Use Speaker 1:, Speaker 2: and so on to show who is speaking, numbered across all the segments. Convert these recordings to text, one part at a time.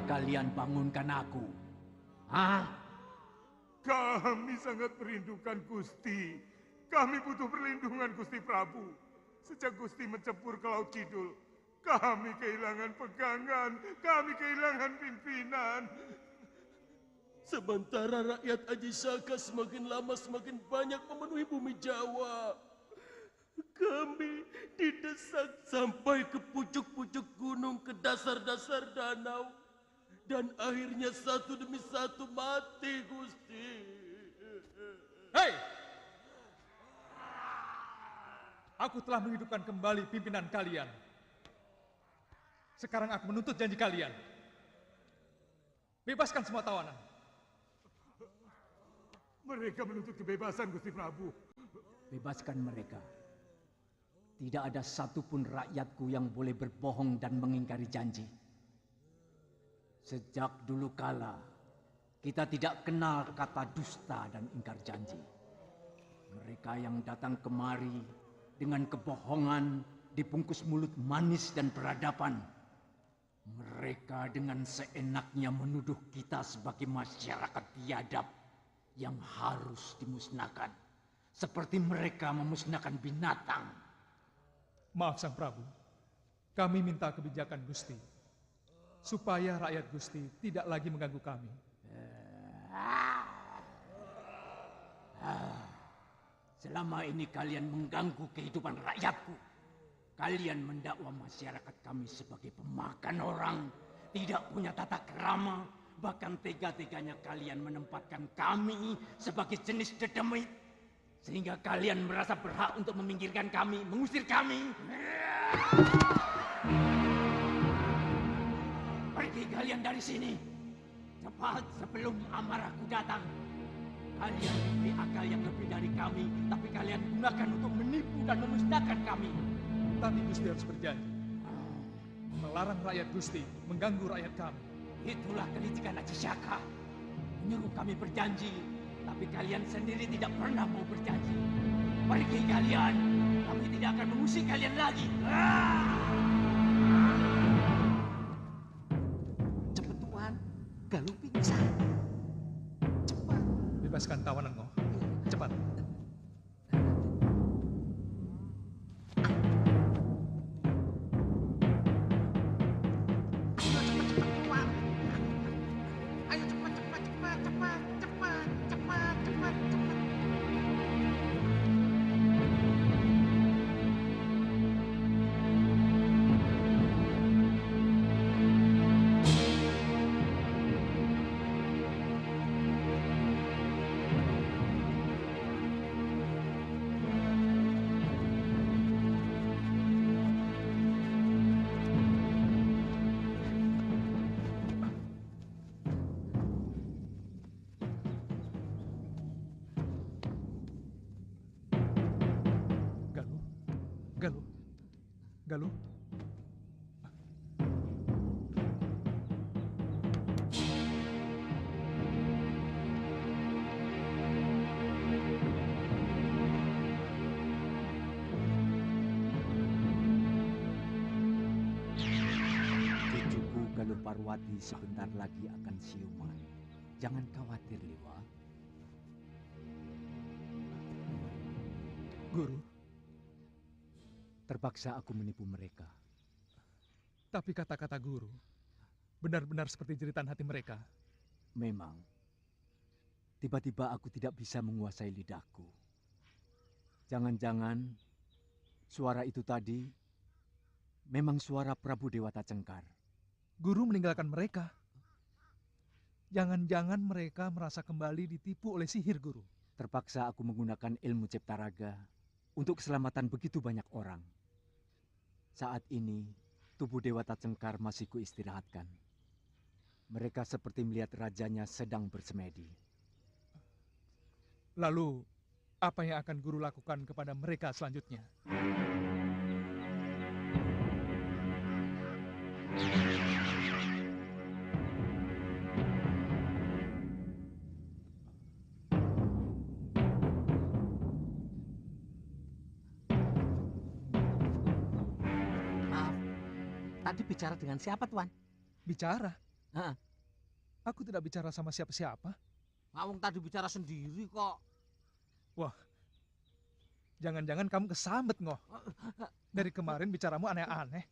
Speaker 1: kalian bangunkan aku? Hah?
Speaker 2: Kami sangat merindukan Gusti. Kami butuh perlindungan Gusti Prabu. Sejak Gusti mencepur ke Laut Kidul, kami kehilangan pegangan, kami kehilangan pimpinan.
Speaker 3: Sementara rakyat Aji Saka semakin lama semakin banyak memenuhi bumi Jawa. Kami didesak sampai ke pucuk-pucuk gunung, ke dasar-dasar danau. Dan akhirnya satu demi satu mati, Gusti.
Speaker 4: Hei! Aku telah menghidupkan kembali pimpinan kalian. Sekarang aku menuntut janji kalian. Bebaskan semua tawanan.
Speaker 2: Mereka menuntut kebebasan, Gusti Prabu.
Speaker 1: Bebaskan mereka. Tidak ada satupun rakyatku yang boleh berbohong dan mengingkari janji. Sejak dulu kala, kita tidak kenal kata dusta dan ingkar janji. Mereka yang datang kemari dengan kebohongan dibungkus mulut manis dan peradaban. Mereka dengan seenaknya menuduh kita sebagai masyarakat biadab yang harus dimusnahkan. Seperti mereka memusnahkan binatang.
Speaker 4: Maaf Sang Prabu, kami minta kebijakan Gusti, supaya rakyat Gusti tidak lagi mengganggu kami.
Speaker 1: Selama ini kalian mengganggu kehidupan rakyatku. Kalian mendakwa masyarakat kami sebagai pemakan orang, tidak punya tata krama, bahkan tega-teganya kalian menempatkan kami sebagai jenis dedemit. Sehingga kalian merasa berhak untuk meminggirkan kami, mengusir kami. Pergi kalian dari sini. Cepat sebelum amarahku datang. Kalian memiliki akal yang lebih dari kami, tapi kalian gunakan untuk menipu dan memusnahkan kami.
Speaker 4: Tapi Gusti harus berjanji. Melarang rakyat Gusti mengganggu rakyat kami.
Speaker 1: Itulah kelicikan Aji Saka. Menyuruh kami berjanji, tapi kalian sendiri tidak pernah mau berjanji. Pergi kalian, kami tidak akan mengusik kalian lagi.
Speaker 5: Cepet Tuan, Galuh pingsan. Cepat.
Speaker 4: Bebaskan tawanan kau. Cepat. Galuh.
Speaker 1: Cucuku Galuh Parwati sebentar lagi akan siuman. Jangan khawatir, Liwa.
Speaker 4: Guru.
Speaker 1: Terpaksa aku menipu mereka.
Speaker 4: Tapi kata-kata guru benar-benar seperti jeritan hati mereka.
Speaker 1: Memang, tiba-tiba aku tidak bisa menguasai lidahku. Jangan-jangan suara itu tadi memang suara Prabu Dewata Cengkar.
Speaker 4: Guru meninggalkan mereka. Jangan-jangan mereka merasa kembali ditipu oleh sihir, Guru.
Speaker 1: Terpaksa aku menggunakan ilmu ciptaraga untuk keselamatan begitu banyak orang. Saat ini, tubuh Dewata Cengkar masih kuistirahatkan. Mereka seperti melihat rajanya sedang bersemedi.
Speaker 4: Lalu, apa yang akan guru lakukan kepada mereka selanjutnya?
Speaker 5: Tadi bicara dengan siapa, Tuan?
Speaker 4: Bicara.
Speaker 5: Hah?
Speaker 4: Aku tidak bicara sama siapa-siapa.
Speaker 5: Ngawung tadi bicara sendiri kok.
Speaker 4: Wah, jangan-jangan kamu kesambet, Ngoh. Dari kemarin bicaramu aneh-aneh.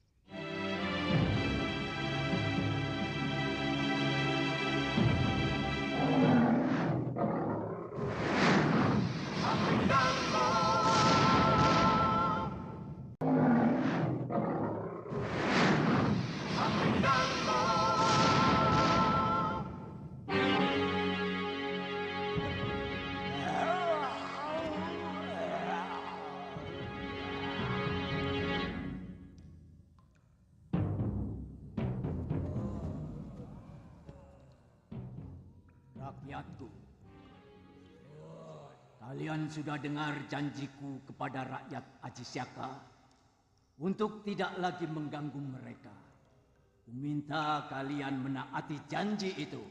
Speaker 1: Rakyatku, kalian sudah dengar janjiku kepada rakyat Ajisyaka untuk tidak lagi mengganggu mereka. Kuminta kalian menaati janji itu.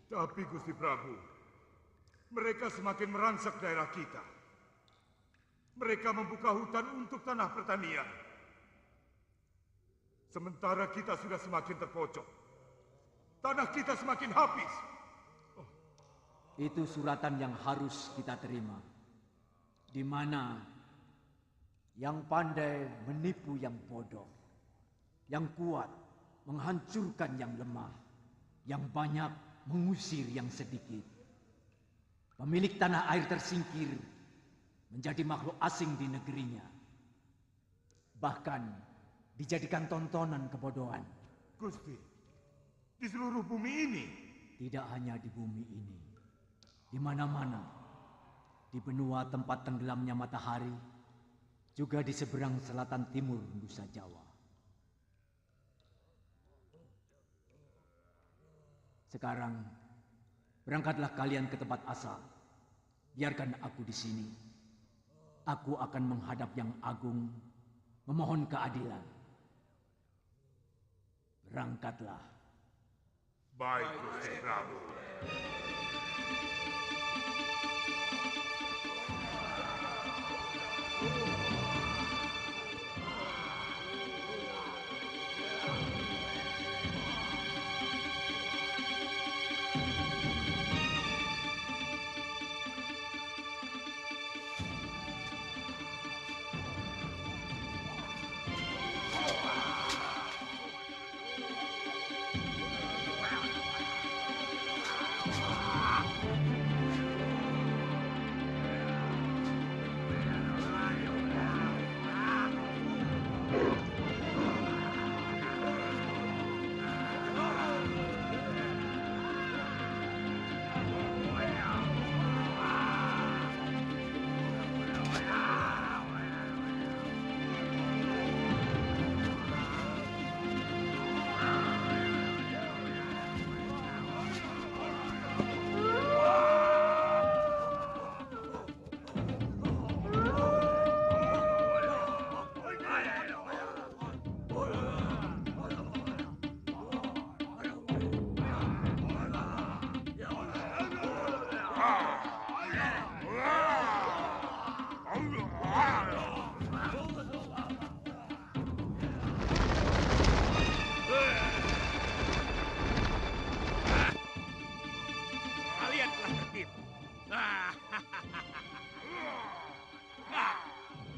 Speaker 2: Tapi Gusti Prabu, mereka semakin merangsak daerah kita. Mereka membuka hutan untuk tanah pertanian. Sementara kita sudah semakin terpojok. Tanah kita semakin habis.
Speaker 1: Itu suratan yang harus kita terima. Di mana yang pandai menipu yang bodoh, yang kuat menghancurkan yang lemah, yang banyak mengusir yang sedikit. Pemilik tanah air tersingkir menjadi makhluk asing di negerinya. Bahkan dijadikan tontonan kebodohan.
Speaker 2: Gusti, di seluruh bumi ini.
Speaker 1: Tidak hanya di bumi ini. Di mana-mana, di benua tempat tenggelamnya matahari, juga di seberang selatan timur Nusa Jawa. Sekarang, berangkatlah kalian ke tempat asal. Biarkan aku di sini. Aku akan menghadap Yang Agung, memohon keadilan. Berangkatlah.
Speaker 2: Baik, Gusti Prabu.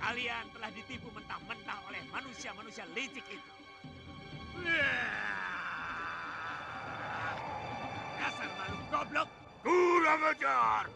Speaker 6: Kalian telah ditipu mentah-mentah oleh manusia-manusia licik itu. Dasar makhluk goblok.
Speaker 2: Kurang ajar.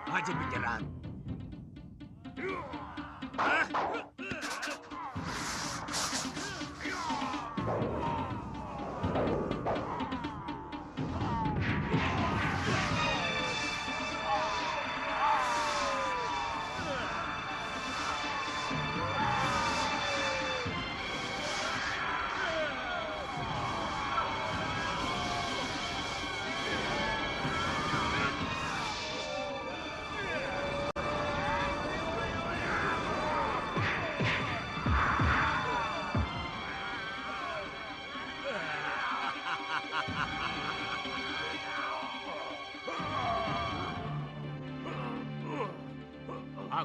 Speaker 6: Haji penjerat.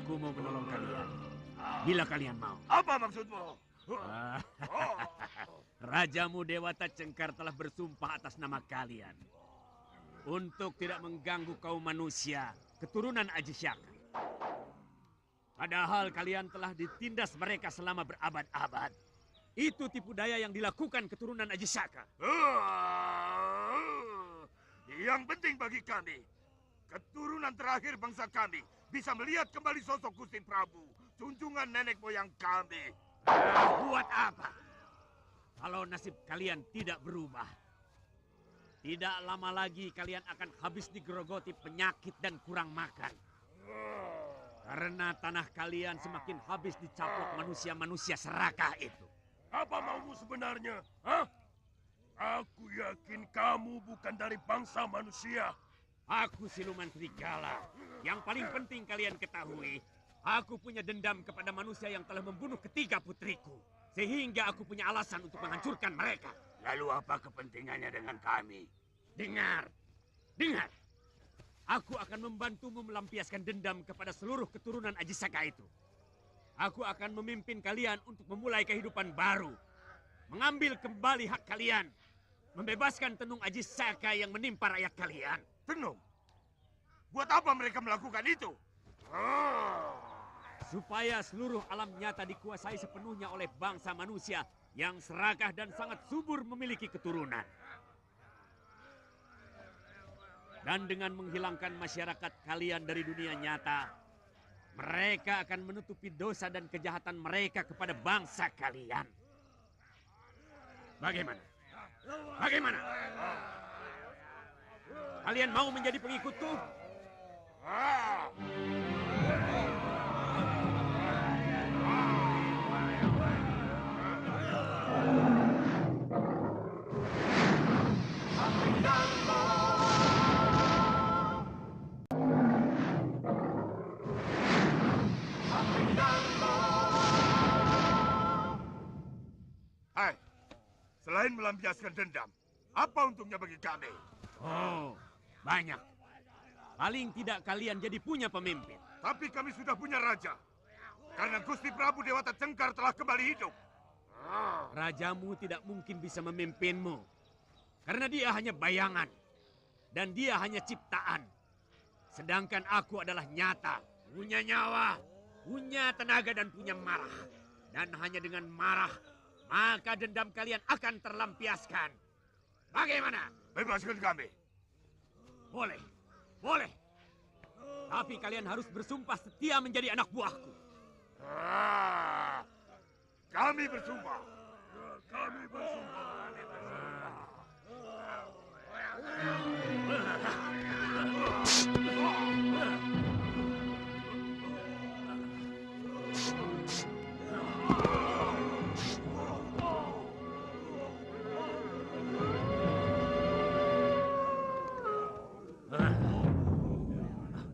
Speaker 6: Aku mau menolong kalian. Bila kalian mau.
Speaker 3: Apa maksudmu?
Speaker 6: Rajamu Dewata Cengkar telah bersumpah atas nama kalian untuk tidak mengganggu kaum manusia keturunan Aji Syaka. Padahal kalian telah ditindas mereka selama berabad-abad. Itu tipu daya yang dilakukan keturunan Aji Syaka.
Speaker 3: Yang penting bagi kami, keturunan terakhir bangsa kami bisa melihat kembali sosok Gusti Prabu, junjungan nenek moyang kami.
Speaker 6: Buat apa? Kalau nasib kalian tidak berubah, tidak lama lagi kalian akan habis digerogoti penyakit dan kurang makan. Karena tanah kalian semakin habis dicaplok manusia-manusia serakah itu.
Speaker 3: Apa maumu sebenarnya? Hah? Aku yakin kamu bukan dari bangsa manusia.
Speaker 6: Aku siluman serigala. Yang paling penting kalian ketahui, aku punya dendam kepada manusia yang telah membunuh ketiga putriku. Sehingga aku punya alasan untuk menghancurkan mereka.
Speaker 3: Lalu apa kepentingannya dengan kami?
Speaker 6: Dengar. Aku akan membantumu melampiaskan dendam kepada seluruh keturunan Aji Saka itu. Aku akan memimpin kalian untuk memulai kehidupan baru. Mengambil kembali hak kalian. Membebaskan tenung Aji Saka yang menimpa rakyat kalian.
Speaker 3: Tenung? Buat apa mereka melakukan itu?
Speaker 6: Supaya seluruh alam nyata dikuasai sepenuhnya oleh bangsa manusia yang serakah dan sangat subur memiliki keturunan. Dan dengan menghilangkan masyarakat kalian dari dunia nyata, mereka akan menutupi dosa dan kejahatan mereka kepada bangsa kalian. Bagaimana? Kalian mau menjadi pengikutku?
Speaker 3: Hai, selain melampiaskan dendam, apa untungnya bagi kami?
Speaker 6: Oh, banyak. Paling tidak kalian jadi punya pemimpin.
Speaker 3: Tapi kami sudah punya raja. Karena Gusti Prabu Dewata Cengkar telah kembali hidup.
Speaker 6: Rajamu tidak mungkin bisa memimpinmu. Karena dia hanya bayangan. Dan dia hanya ciptaan. Sedangkan aku adalah nyata. Punya nyawa, punya tenaga dan punya marah. Dan hanya dengan marah, maka dendam kalian akan terlampiaskan. Bagaimana?
Speaker 3: Bebaskan kami.
Speaker 6: Boleh. Tapi kalian harus bersumpah setia menjadi anak buahku.
Speaker 3: Kami bersumpah.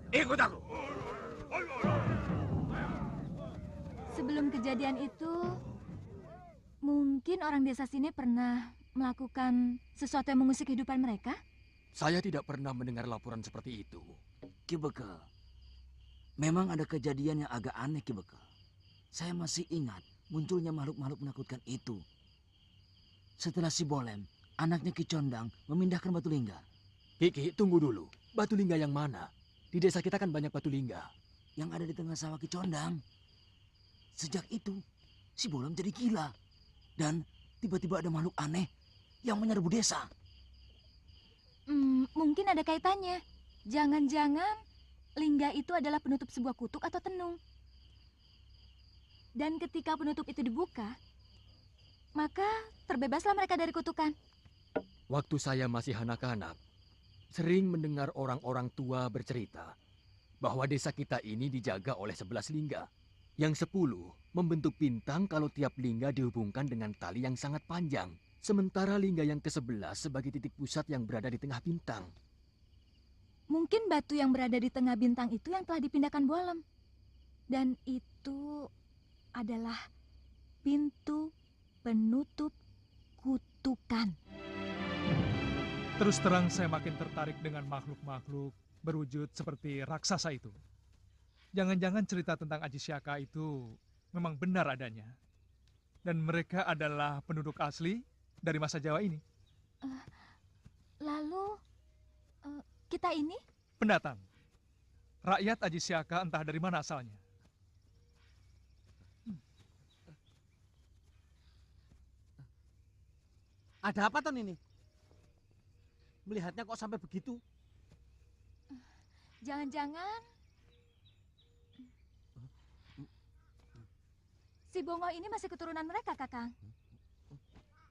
Speaker 6: Ikut aku.
Speaker 7: Sebelum kejadian itu, mungkin orang desa sini pernah melakukan sesuatu yang mengusik kehidupan mereka?
Speaker 8: Saya tidak pernah mendengar laporan seperti itu.
Speaker 9: Ki Beka, memang ada kejadian yang agak aneh, Ki Beka. Saya masih ingat munculnya makhluk-makhluk menakutkan itu. Setelah si Bolem, anaknya Ki Condang, memindahkan batu lingga.
Speaker 8: Ki, tunggu dulu. Batu lingga yang mana? Di desa kita kan banyak batu lingga.
Speaker 9: Yang ada di tengah sawah Ki Condang. Sejak itu, si Bolem jadi gila. Dan tiba-tiba ada makhluk aneh yang menyerbu desa.
Speaker 7: Mungkin ada kaitannya. Jangan-jangan lingga itu adalah penutup sebuah kutuk atau tenung. Dan ketika penutup itu dibuka, maka terbebaslah mereka dari kutukan.
Speaker 8: Waktu saya masih anak-anak, sering mendengar orang-orang tua bercerita bahwa desa kita ini dijaga oleh 11 lingga. Yang 10 membentuk bintang kalau tiap lingga dihubungkan dengan tali yang sangat panjang. Sementara lingga yang ke-11 sebagai titik pusat yang berada di tengah bintang.
Speaker 7: Mungkin batu yang berada di tengah bintang itu yang telah dipindahkan Bolem. Dan itu adalah pintu penutup kutukan.
Speaker 4: Terus terang saya makin tertarik dengan makhluk-makhluk berwujud seperti raksasa itu. Jangan-jangan cerita tentang Aji Syaka itu memang benar adanya. Dan mereka adalah penduduk asli dari masa Jawa ini.
Speaker 7: Lalu, kita ini?
Speaker 4: Pendatang. Rakyat Aji Syaka entah dari mana asalnya.
Speaker 5: Ada apa Ton ini? Melihatnya kok sampai begitu?
Speaker 7: Jangan-jangan si Bongo ini masih keturunan mereka, Kakang.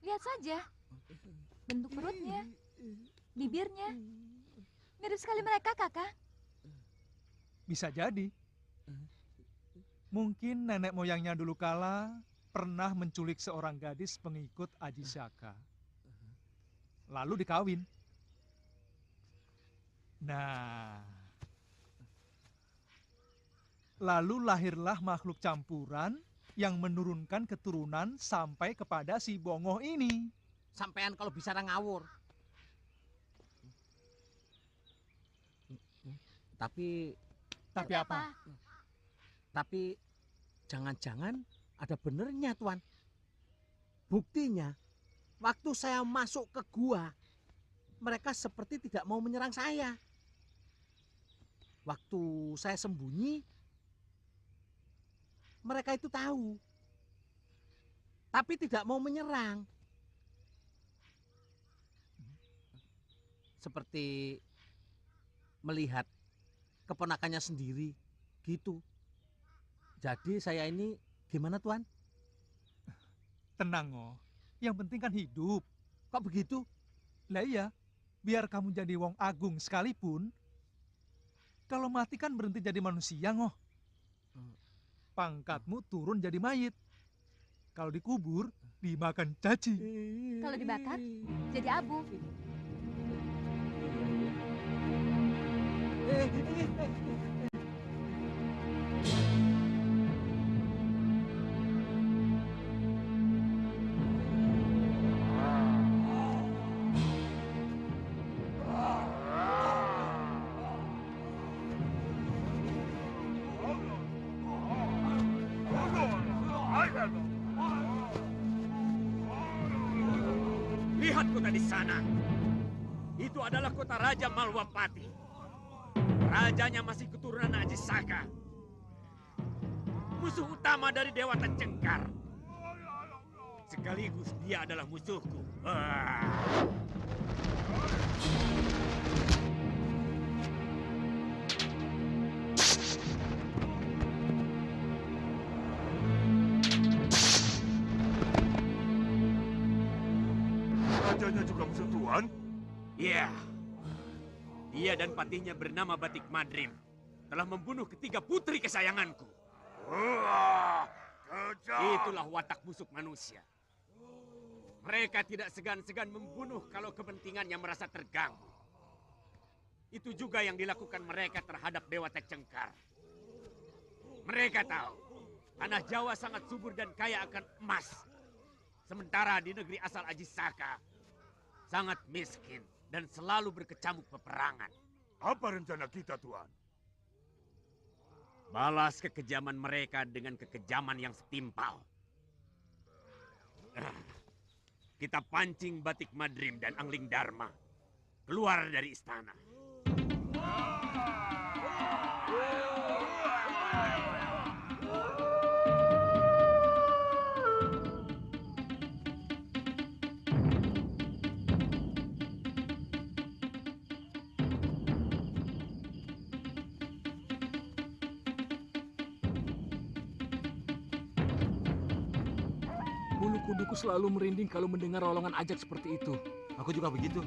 Speaker 7: Lihat saja. Bentuk perutnya, bibirnya. Mirip sekali mereka, Kakang.
Speaker 4: Bisa jadi. Mungkin nenek moyangnya dulu kala pernah menculik seorang gadis pengikut Aji Syaka. Lalu dikawin. Nah, lalu lahirlah makhluk campuran yang menurunkan keturunan sampai kepada si Bongo ini.
Speaker 5: Sampean kalau bicara ngawur. Tapi
Speaker 4: apa?
Speaker 5: Tapi jangan-jangan ada benernya, Tuan. Buktinya, waktu saya masuk ke gua, mereka seperti tidak mau menyerang saya. Waktu saya sembunyi, mereka itu tahu. Tapi tidak mau menyerang. Seperti melihat keponakannya sendiri, gitu. Jadi saya ini gimana, Tuan?
Speaker 4: Tenang, Oh. Yang penting kan hidup.
Speaker 5: Kok begitu?
Speaker 4: Lah iya, biar kamu jadi wong agung sekalipun, kalau mati kan berhenti jadi manusia, Ngoh. Pangkatmu turun jadi mayit. Kalau dikubur, dimakan cacing.
Speaker 7: Kalau dibakar, jadi abu.
Speaker 6: Lihat kota di sana. Itu adalah kota Raja Malwapati. Rajanya masih keturunan Aji Saka. Musuh utama dari Dewata Cengkar. Sekaligus dia adalah musuhku.
Speaker 2: Rajanya juga musuh Tuan?
Speaker 6: Iya. Dia dan patihnya bernama Batik Madrim. Telah membunuh ketiga putri kesayanganku. Itulah watak busuk manusia. Mereka tidak segan-segan membunuh kalau kepentingannya merasa terganggu. Itu juga yang dilakukan mereka terhadap Dewata Cengkar. Mereka tahu tanah Jawa sangat subur dan kaya akan emas. Sementara di negeri asal Aji Saka sangat miskin dan selalu berkecamuk peperangan.
Speaker 2: Apa rencana kita, Tuan?
Speaker 6: Balas kekejaman mereka dengan kekejaman yang setimpal. Kita pancing Batik Madrim dan Angling Dharma keluar dari istana.
Speaker 8: Bulu kuduku selalu merinding kalau mendengar rolongan ajak seperti itu.
Speaker 9: Aku juga begitu.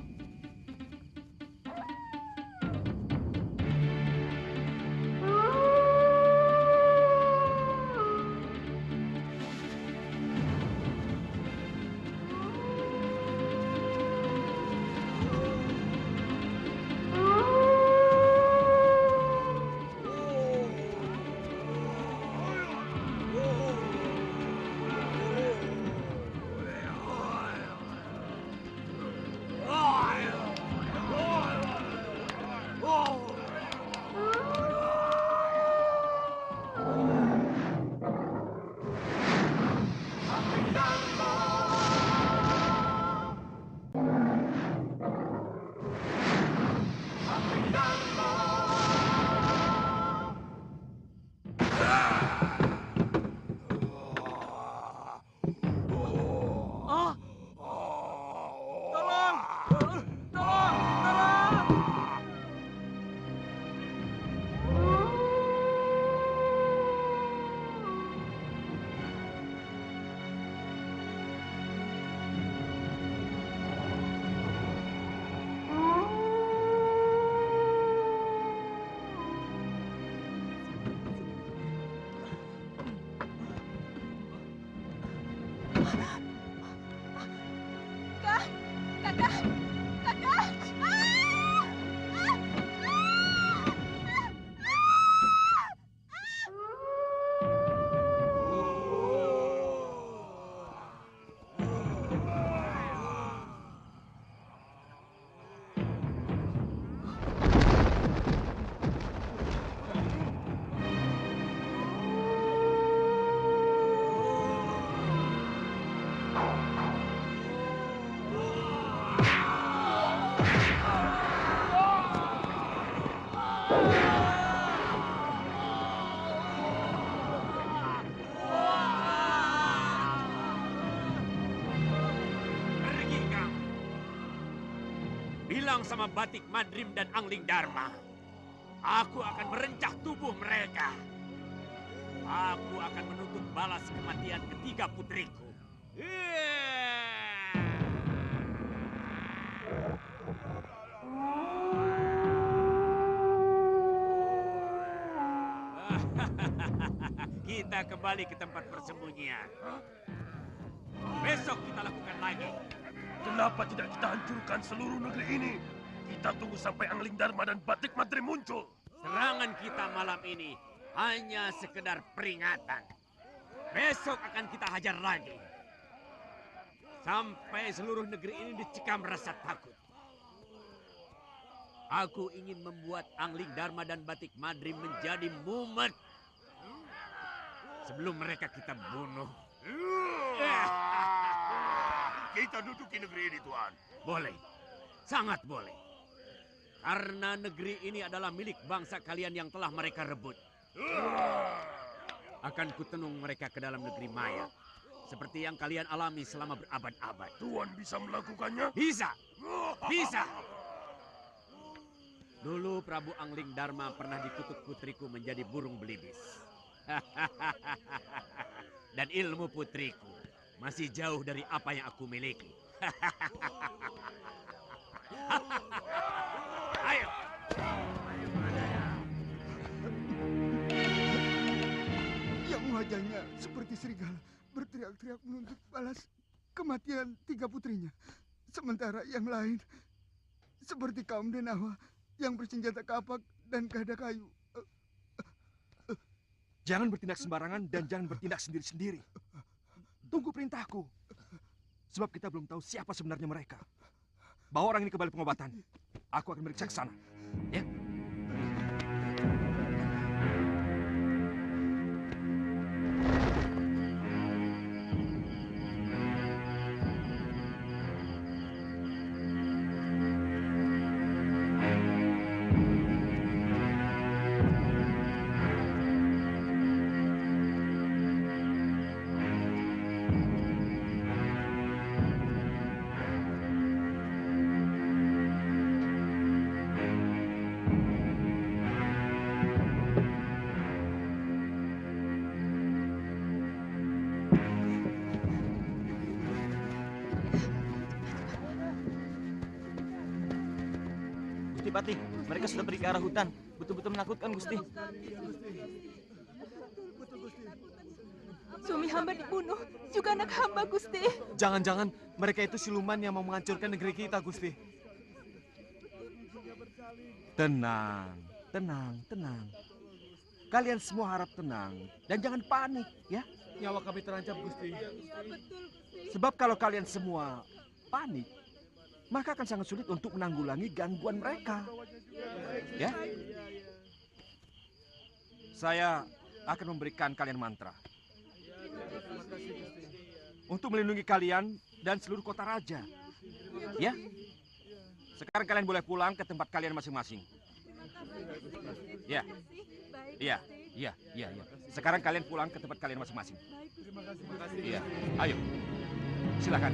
Speaker 6: Bilang sama Batik Madrim dan Angling Dharma, aku akan merencah tubuh mereka. Aku akan menuntut balas kematian ketiga putriku. Kita kembali ke tempat persembunyian. Besok kita lakukan lagi.
Speaker 3: Kenapa tidak kita hancurkan seluruh negeri ini? Kita tunggu sampai Angling Dharma dan Batik Madrim muncul.
Speaker 6: Serangan kita malam ini hanya sekedar peringatan. Besok akan kita hajar lagi. Sampai seluruh negeri ini dicekam rasa takut. Aku ingin membuat Angling Dharma dan Batik Madrim menjadi mumet. Sebelum mereka kita bunuh.
Speaker 3: Kita duduki negeri ini, Tuan.
Speaker 6: Boleh, sangat boleh. Karena negeri ini adalah milik bangsa kalian yang telah mereka rebut. Akan kutenung mereka ke dalam negeri maya. Seperti yang kalian alami selama berabad-abad.
Speaker 3: Tuan bisa melakukannya?
Speaker 6: Bisa, bisa. Dulu Prabu Angling Dharma pernah dikutuk putriku menjadi burung belibis. Dan ilmu putriku masih jauh dari apa yang aku miliki. Ayo.
Speaker 10: Yang wajahnya seperti serigala berteriak-teriak menuntut balas kematian tiga putrinya. Sementara yang lain seperti kaum Denawa yang bersenjata kapak dan gada kayu.
Speaker 11: Jangan bertindak sembarangan dan jangan bertindak sendiri-sendiri. Tunggu perintahku. Sebab kita belum tahu siapa sebenarnya mereka. Bawa orang ini ke balai pengobatan. Aku akan meriksa ke sana. Ya.
Speaker 12: Patih, mereka sudah pergi ke arah hutan. Betul-betul menakutkan, Gusti.
Speaker 13: Suami hamba dibunuh, juga anak hamba, Gusti.
Speaker 11: Jangan-jangan mereka itu siluman yang mau menghancurkan negeri kita, Gusti. Tenang, tenang, tenang. Kalian semua harap tenang dan jangan panik, ya.
Speaker 4: Nyawa kami terancam, Gusti.
Speaker 11: Sebab kalau kalian semua panik, maka akan sangat sulit untuk menanggulangi gangguan mereka. Ya? Saya akan memberikan kalian mantra. Untuk melindungi kalian dan seluruh kota raja. Ya? Sekarang kalian boleh pulang ke tempat kalian masing-masing. Ya. Iya, iya, iya, iya. Sekarang kalian pulang ke tempat kalian masing-masing.
Speaker 2: Terima kasih.
Speaker 11: Iya, ayo. Silakan.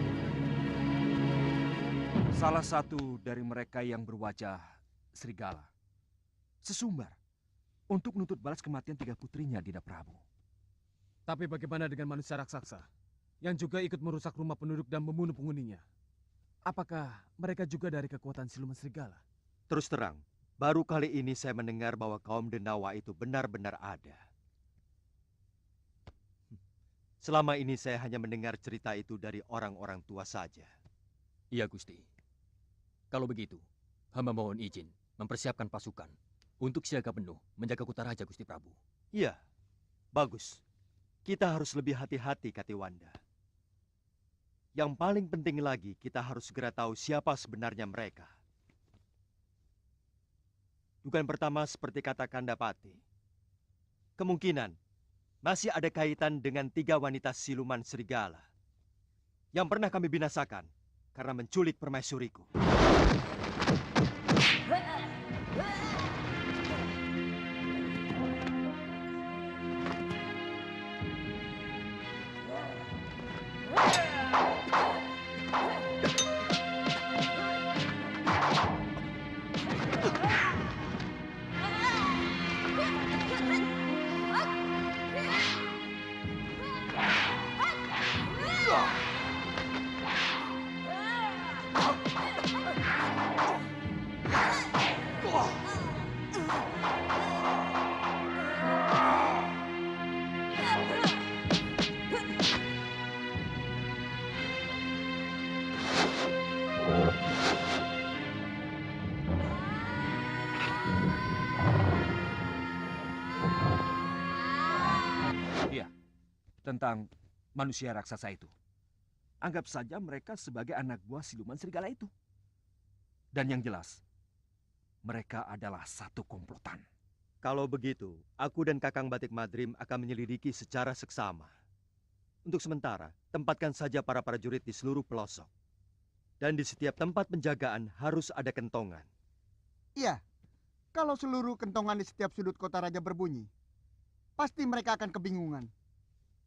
Speaker 11: Salah satu dari mereka yang berwajah serigala sesumbar untuk menuntut balas kematian 3 putrinya, Dinda Prabu.
Speaker 5: Tapi bagaimana dengan manusia raksasa yang juga ikut merusak rumah penduduk dan membunuh penghuninya? Apakah mereka juga dari kekuatan siluman serigala?
Speaker 14: Terus terang, baru kali ini saya mendengar bahwa kaum Denawa itu benar-benar ada. Selama ini saya hanya mendengar cerita itu dari orang-orang tua saja.
Speaker 8: Iya, Gusti. Kalau begitu, hamba mohon izin mempersiapkan pasukan untuk siaga penuh menjaga Kutaraja, Gusti Prabu.
Speaker 14: Iya, bagus. Kita harus lebih hati-hati, Katiwanda. Yang paling penting lagi, kita harus segera tahu siapa sebenarnya mereka. Dugaan pertama seperti kata Kandapati. Kemungkinan masih ada kaitan dengan 3 wanita siluman serigala yang pernah kami binasakan karena menculik permaisuriku.
Speaker 11: Tentang manusia raksasa itu. Anggap saja mereka sebagai anak buah siluman serigala itu. Dan yang jelas, mereka adalah satu komplotan.
Speaker 14: Kalau begitu, aku dan Kakang Batik Madrim akan menyelidiki secara seksama. Untuk sementara, tempatkan saja para prajurit di seluruh pelosok. Dan di setiap tempat penjagaan harus ada kentongan.
Speaker 10: Iya, kalau seluruh kentongan di setiap sudut kota raja berbunyi, pasti mereka akan kebingungan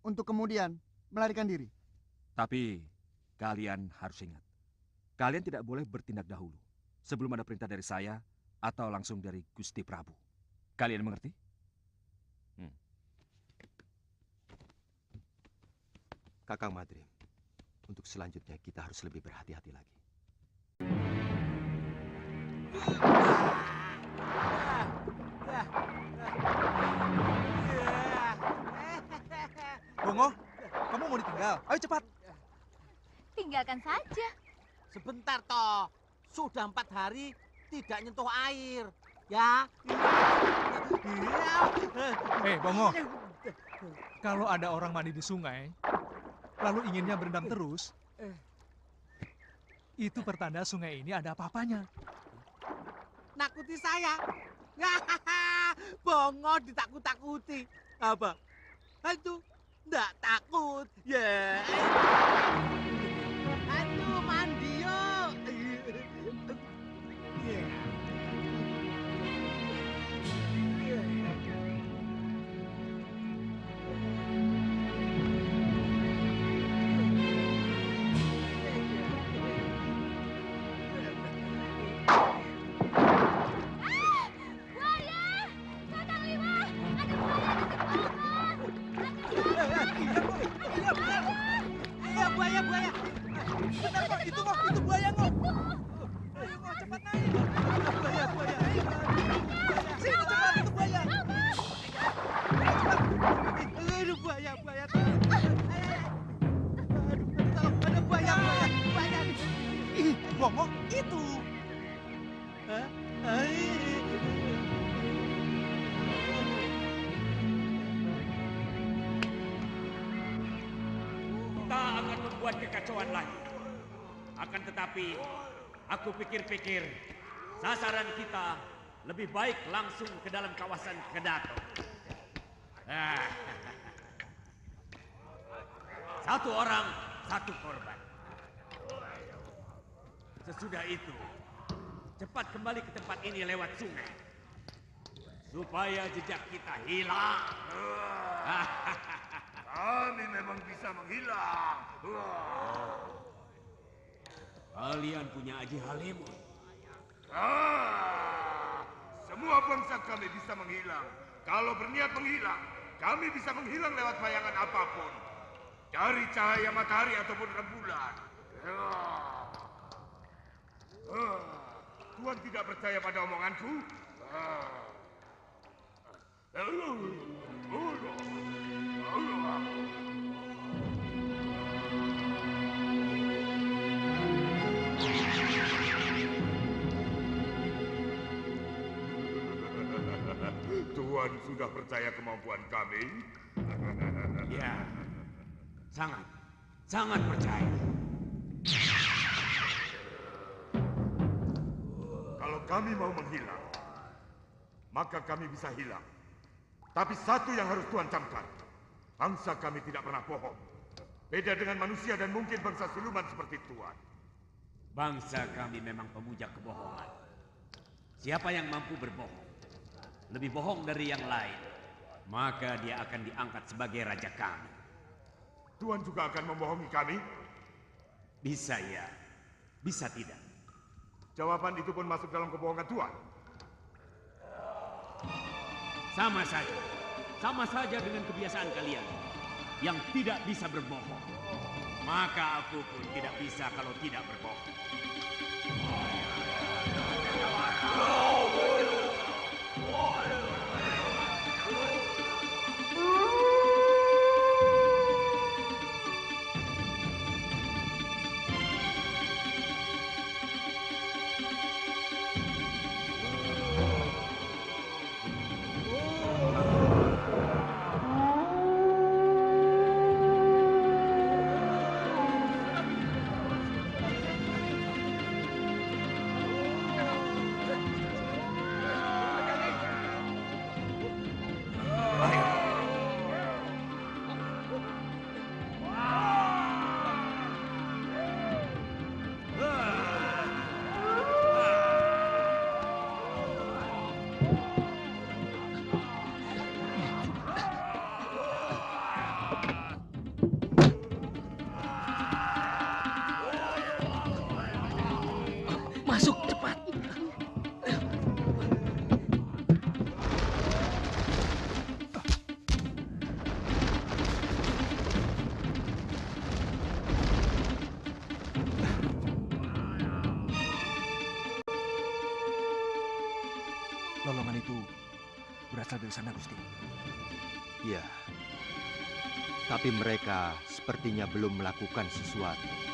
Speaker 10: untuk kemudian melarikan diri.
Speaker 11: Tapi kalian harus ingat, kalian tidak boleh bertindak dahulu sebelum ada perintah dari saya atau langsung dari Gusti Prabu. Kalian mengerti?
Speaker 14: Kakang Madrim, untuk selanjutnya kita harus lebih berhati-hati lagi.
Speaker 5: Bongo, kamu mau ditinggal? Ayo cepat.
Speaker 13: Tinggalkan saja.
Speaker 5: Sebentar toh. Sudah 4 hari tidak nyentuh air. Ya.
Speaker 4: Bongo. Kalau ada orang mandi di sungai, lalu inginnya berendam terus, itu pertanda sungai ini ada apa-apanya.
Speaker 5: Nakuti saya. Bongo ditakut-takuti. Apa? Itu nggak takut. Ya. Aduh, mandi yuk.
Speaker 10: Bongo, itu.
Speaker 6: Tak akan membuat kekacauan lagi. Akan tetapi, aku pikir-pikir sasaran kita lebih baik langsung ke dalam kawasan Kedaton. Satu orang, satu korban. Sesudah itu, cepat kembali ke tempat ini lewat sungai. supaya jejak kita hilang.
Speaker 2: Kami memang bisa menghilang.
Speaker 6: Kalian punya Aji Halimun.
Speaker 2: Semua bangsa kami bisa menghilang. Kalau berniat menghilang, kami bisa menghilang lewat bayangan apapun. Dari cahaya matahari ataupun rembulan. Tuhan tidak percaya pada omonganku? Tuhan sudah percaya kemampuan kami?
Speaker 6: Ya, sangat percaya.
Speaker 2: Kalau kami mau menghilang, maka kami bisa hilang. Tapi satu yang harus Tuhan camkan, bangsa kami tidak pernah bohong. Beda dengan manusia dan mungkin bangsa siluman seperti Tuhan.
Speaker 6: Bangsa kami memang pemuja kebohongan. Siapa yang mampu berbohong, lebih bohong dari yang lain, maka dia akan diangkat sebagai raja kami.
Speaker 2: Tuhan juga akan membohongi kami?
Speaker 6: Bisa ya, bisa tidak.
Speaker 2: Jawaban itu pun masuk dalam kebohongan Tuhan.
Speaker 6: Sama saja dengan kebiasaan kalian yang tidak bisa berbohong. Maka aku pun tidak bisa kalau tidak berbohong.
Speaker 9: Masuk cepat.
Speaker 11: Lolongan itu berasal dari sana, Gusti.
Speaker 14: Ya, tapi mereka sepertinya belum melakukan sesuatu.